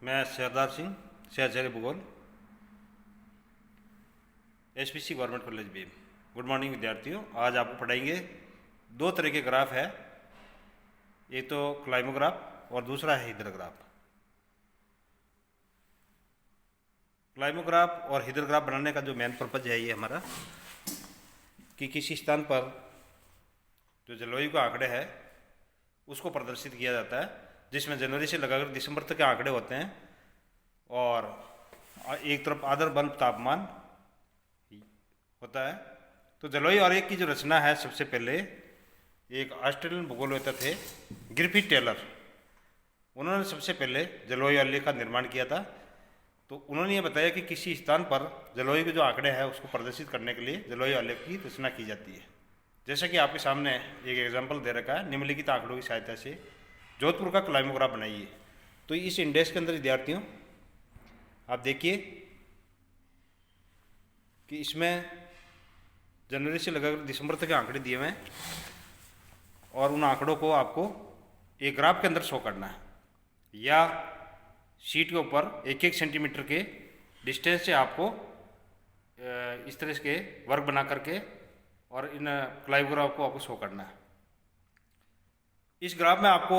मैं सरदार सिंह, सहचार्य भूगोल, SPC government college beam. Good morning विद्यार्थियों। आज आपको पढ़ाएंगे दो तरह के ग्राफ है, एक तो क्लाइमोग्राफ और दूसरा है हिदरोग्राफ। क्लाइमोग्राफ और हिदरोग्राफ बनाने का जो मेन पर्पज है ये हमारा कि किसी स्थान पर जो जलवायु के आंकड़े हैं उसको प्रदर्शित किया जाता है, जिसमें जनवरी से लगाकर दिसंबर तक के आंकड़े होते हैं और एक तरफ आर्द्र बल्ब तापमान होता है। तो जलवायु आरेख की जो रचना है, सबसे पहले एक ऑस्ट्रेलियन भूगोलवेत्ता थे ग्रिफिथ टेलर, उन्होंने सबसे पहले जलवायु आलेख का निर्माण किया था। तो उन्होंने ये बताया कि किसी स्थान पर जलवायु के जो आंकड़े हैं उसको प्रदर्शित करने के लिए जलवायु आलेख की रचना की जाती है। जैसा कि आपके सामने एक एग्जाम्पल दे रखा है, निम्नलिखित आंकड़ों की सहायता से जोधपुर का क्लाइमोग्राफ बनाइए। तो इस इंडेक्स के अंदर विद्यार्थियों आप देखिए कि इसमें जनवरी से लगाकर दिसंबर तक के आंकड़े दिए हुए हैं और उन आंकड़ों को आपको एक ग्राफ के अंदर शो करना है, या शीट के ऊपर एक एक सेंटीमीटर के डिस्टेंस से आपको इस तरह के वर्ग बना करके और इन क्लाइमोग्राफ को आपको शो करना है। इस ग्राफ में आपको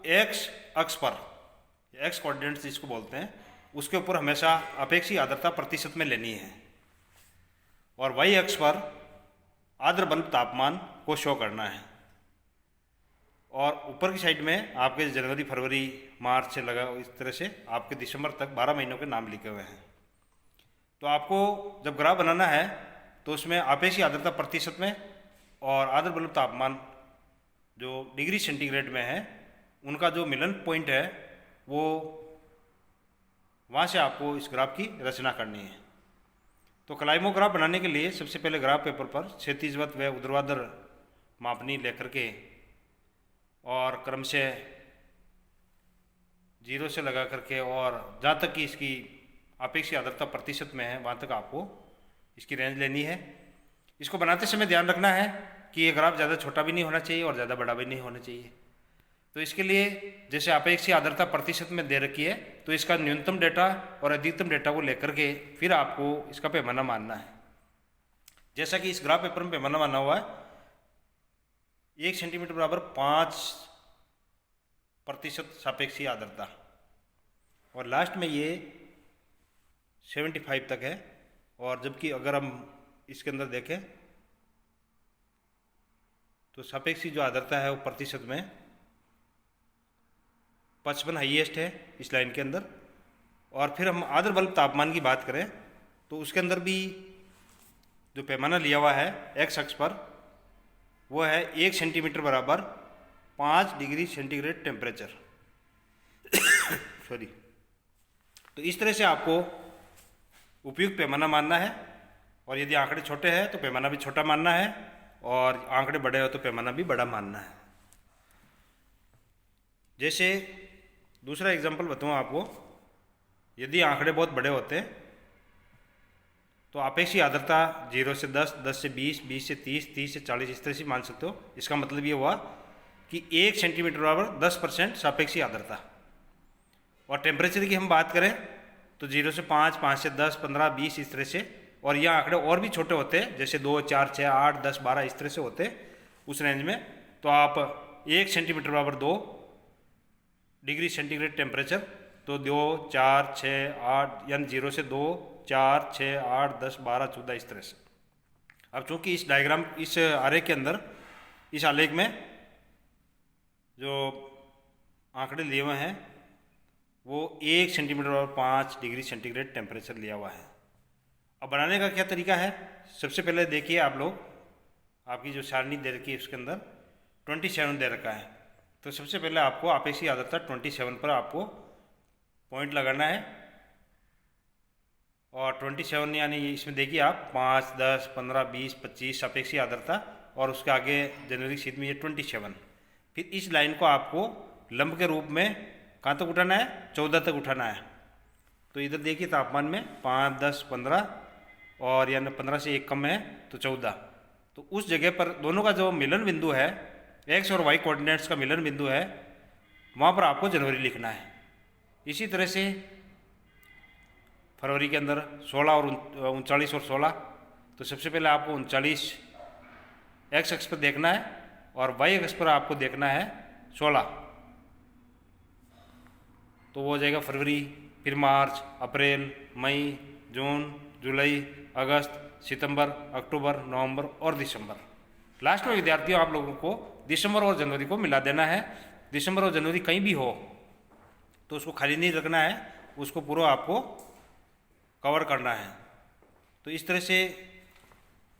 एक्स अक्ष पर, एक्स कोऑर्डिनेट्स जिसको बोलते हैं, उसके ऊपर हमेशा अपेक्षित आर्द्रता प्रतिशत में लेनी है और वाई अक्ष पर आर्द्र बल्ब तापमान को शो करना है। और ऊपर की साइड में आपके जनवरी, फरवरी, मार्च से लगा इस तरह से आपके दिसंबर तक 12 महीनों के नाम लिखे हुए हैं। तो आपको जब ग्राफ बनाना है तो उसमें अपेक्षित आर्द्रता प्रतिशत में और आर्द्र बल्ब तापमान जो डिग्री सेंटीग्रेड में है, उनका जो मिलन पॉइंट है वो वहाँ से आपको इस ग्राफ की रचना करनी है। तो क्लाइमोग्राफ बनाने के लिए सबसे पहले ग्राफ पेपर पर क्षैतिजवत व ऊर्ध्वाधर मापनी लेकर के और क्रम से 0 से लगा करके और जहाँ तक कि इसकी अपेक्षित आर्द्रता प्रतिशत में है वहाँ तक आपको इसकी रेंज लेनी है। इसको बनाते समय ध्यान रखना है कि ये ग्राफ ज़्यादा छोटा भी नहीं होना चाहिए और ज़्यादा बड़ा भी नहीं होना चाहिए। तो इसके लिए जैसे अपेक्षित आर्द्रता प्रतिशत में दे रखी है, तो इसका न्यूनतम डेटा और अधिकतम डेटा को लेकर के फिर आपको इसका पैमाना मानना है। जैसा कि इस ग्राफ पेपर में पैमाना माना हुआ है 1 सेंटीमीटर बराबर 5% सापेक्षिक आर्द्रता, और लास्ट में ये 75 तक है। और जबकि अगर हम इसके अंदर देखें तो सापेक्षिक जो आर्द्रता है वो प्रतिशत में 55 हाईएस्ट है इस लाइन के अंदर। और फिर हम आर्द्र बल्ब तापमान की बात करें तो उसके अंदर भी जो पैमाना लिया हुआ है एक्स अक्ष पर वो है 1 सेंटीमीटर बराबर 5 डिग्री सेंटीग्रेड टेम्परेचर सॉरी। तो इस तरह से आपको उपयुक्त पैमाना मानना है, और यदि आंकड़े छोटे हैं तो पैमाना भी छोटा मानना है और आंकड़े बड़े हो तो पैमाना भी बड़ा मानना है। जैसे दूसरा एग्जांपल बताऊँ आपको, यदि आंकड़े बहुत बड़े होते हैं तो अपेक्षित आर्द्रता 0 से 10, 10 से 20, 20 से 30, 30 से 40 इस तरह से मान सकते हो। इसका मतलब ये हुआ कि 1 सेंटीमीटर बराबर 10% सापेक्षिक आर्द्रता। और टेम्परेचर की हम बात करें तो 0 से 5, 5 से 10, 15, 20 इस तरह से, और यह आंकड़े और भी छोटे होते हैं जैसे 2, 4, 6, 8, 10, 12 इस तरह से होते हैं उस रेंज में। तो आप 1 सेंटीमीटर बराबर 2 डिग्री सेंटीग्रेड टेम्परेचर, तो 2, 4, 6, 8 यानी 0 से 2, 4, 6, 8, 10, 12, 14 इस तरह से। अब चूँकि इस डायग्राम, इस आरेख के अंदर, इस आलेख में जो आंकड़े लिए हुए हैं वो 1 सेंटीमीटर और 5 डिग्री सेंटीग्रेड टेम्परेचर लिया हुआ है। अब बनाने का क्या तरीका है, सबसे पहले देखिए आप लोग, आपकी जो सारणी दे रखी है उसके अंदर 27 दे रखा है। तो सबसे पहले आपको अपेक्षित आर्द्रता 27 पर आपको पॉइंट लगाना है। और 27 यानी इसमें देखिए आप 5, 10, 15, 20, 25 अपेक्षित आर्द्रता, और उसके आगे जनवरी शीट में ये 27। फिर इस लाइन को आपको लंब के रूप में कहाँ तक उठाना है, 14 तक उठाना है। तो इधर देखिए तापमान में 5, 10, 15 और यानी 15 से 1 कम है तो 14। तो उस जगह पर दोनों का जो मिलन बिंदु है, एक्स और वाई कोऑर्डिनेट्स का मिलन बिंदु है, वहाँ पर आपको जनवरी लिखना है। इसी तरह से फरवरी के अंदर 16 और 39 और 16, तो सबसे पहले आपको 39 एक्स अक्ष पर देखना है और वाई अक्ष पर आपको देखना है 16। तो वो हो जाएगा फरवरी, फिर मार्च, अप्रैल, मई, जून, जुलाई, अगस्त, सितंबर, अक्टूबर, नवंबर और दिसंबर। लास्ट में विद्यार्थियों आप लोगों को दिसंबर और जनवरी को मिला देना है। दिसंबर और जनवरी कहीं भी हो तो उसको खाली नहीं रखना है, उसको पूरा आपको कवर करना है। तो इस तरह से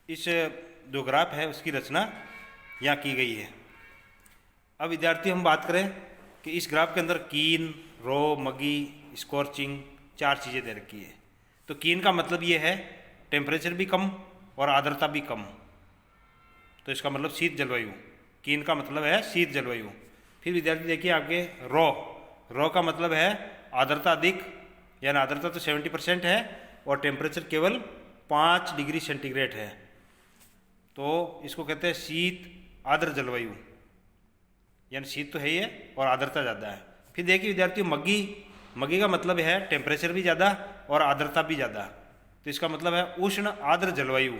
इस जो ग्राफ है उसकी रचना यहाँ की गई है। अब विद्यार्थी हम बात करें कि इस ग्राफ के अंदर कीन, रो, मगी, स्कॉर्चिंग 4 चीज़ें दे रखी है। तो कीन का मतलब ये है टेम्परेचर भी कम और आर्द्रता भी कम, तो इसका मतलब शीत जलवायु। कीन का मतलब है शीत जलवायु। फिर विद्यार्थी देखिए आपके रो का मतलब है आर्द्रता अधिक, यानी आर्द्रता तो 70% है और टेम्परेचर केवल 5 डिग्री सेंटीग्रेड है, तो इसको कहते हैं शीत आर्द्र जलवायु, यानी शीत तो है ही है और आर्द्रता ज़्यादा है। फिर देखिए विद्यार्थियों मगी का मतलब है टेम्परेचर भी ज़्यादा और आर्द्रता भी ज़्यादा, तो इसका मतलब है उष्ण आर्द्र जलवायु,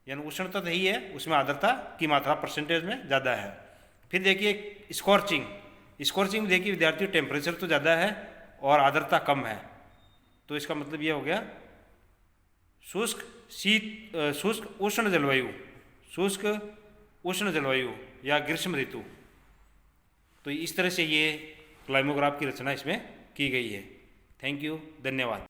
यानी उष्णता तो ही है, उसमें आर्द्रता की मात्रा परसेंटेज में ज़्यादा है। फिर देखिए स्कॉर्चिंग देखिए विद्यार्थियों टेम्परेचर तो ज़्यादा है और आर्द्रता कम है, तो इसका मतलब ये हो गया शुष्क उष्ण जलवायु या ग्रीष्म ऋतु। तो इस तरह से ये क्लाइमोग्राफ की रचना इसमें की गई है। थैंक यू, धन्यवाद।